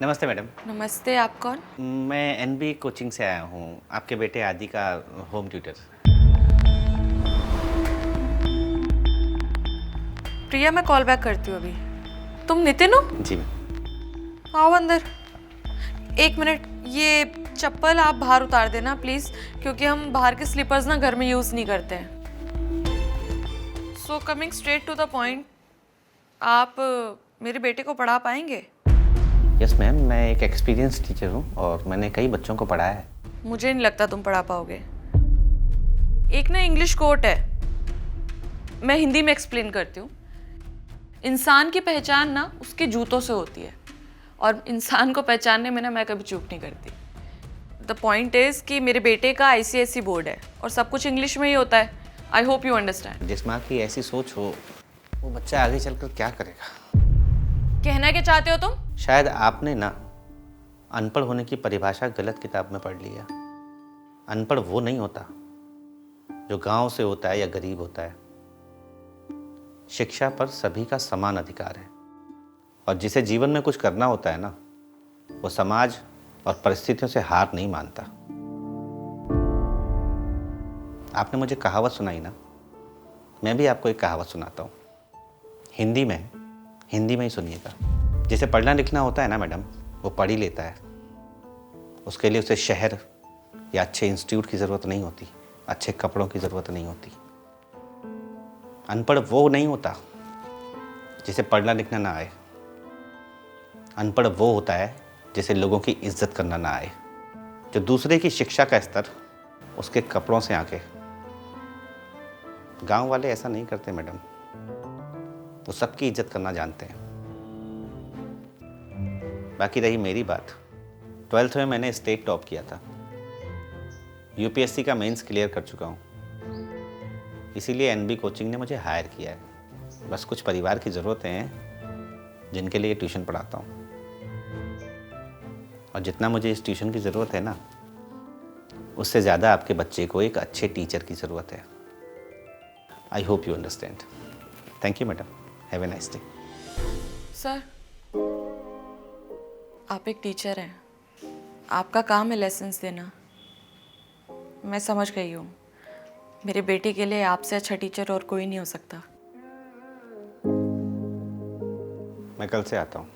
नमस्ते मैडम। नमस्ते, आप कौन? मैं एनबी कोचिंग से आया हूँ, आपके बेटे आदि का होम ट्यूटर। प्रिया, मैं कॉल बैक करती हूँ अभी। तुम नितिन हो? जी मैम। आओ अंदर। एक मिनट, ये चप्पल आप बाहर उतार देना प्लीज, क्योंकि हम बाहर के स्लीपर्स ना घर में यूज नहीं करते हैं। So coming straight to the point, आप मेरे बेटे को पढ़ा पाएंगे? यस मैम, मैं एक एक्सपीरियंस टीचर हूँ और मैंने कई बच्चों को पढ़ाया है। मुझे नहीं लगता तुम पढ़ा पाओगे। एक ना इंग्लिश कोट है, मैं हिंदी में एक्सप्लेन करती हूँ। इंसान की पहचान ना उसके जूतों से होती है, और इंसान को पहचानने में ना मैं कभी चूक नहीं करती। द पॉइंट इज कि मेरे बेटे का आईसीएसई बोर्ड है और सब कुछ इंग्लिश में ही होता है। I hope you understand. जिस माँ की ऐसी सोच हो, वो बच्चा आगे चलकर क्या करेगा? कहना क्या चाहते हो तुम? शायद आपने ना अनपढ़ होने की परिभाषा गलत किताब में पढ़ लिया। अनपढ़ वो नहीं होता जो गांव से होता है या गरीब होता है। शिक्षा पर सभी का समान अधिकार है, और जिसे जीवन में कुछ करना होता है ना, वो समाज और परिस्थितियों से हार नहीं मानता। आपने मुझे कहावत सुनाई ना, मैं भी आपको एक कहावत सुनाता हूँ। हिंदी में ही सुनिएगा। जिसे पढ़ना लिखना होता है ना मैडम, वो पढ़ ही लेता है। उसके लिए उसे शहर या अच्छे इंस्टीट्यूट की ज़रूरत नहीं होती, अच्छे कपड़ों की ज़रूरत नहीं होती। अनपढ़ वो नहीं होता जिसे पढ़ना लिखना ना आए। अनपढ़ वो होता है जिसे लोगों की इज्जत करना ना आए, जो दूसरे की शिक्षा का स्तर उसके कपड़ों से आके। गांव वाले ऐसा नहीं करते मैडम, वो सबकी इज्जत करना जानते हैं। बाकी रही मेरी बात, 12th में मैंने स्टेट टॉप किया था। यूपीएससी का मेंस क्लियर कर चुका हूँ, इसीलिए एनबी कोचिंग ने मुझे हायर किया है। बस कुछ परिवार की ज़रूरतें हैं जिनके लिए ट्यूशन पढ़ाता हूँ, और जितना मुझे इस ट्यूशन की ज़रूरत है ना, उससे ज़्यादा आपके बच्चे को एक अच्छे टीचर की ज़रूरत है। I hope you understand. Thank you madam, have a nice day. Sir, आप एक टीचर हैं, आपका काम है लेसन्स देना। मैं समझ गई हूँ, मेरे बेटे के लिए आपसे अच्छा टीचर और कोई नहीं हो सकता। मैं कल से आता हूँ।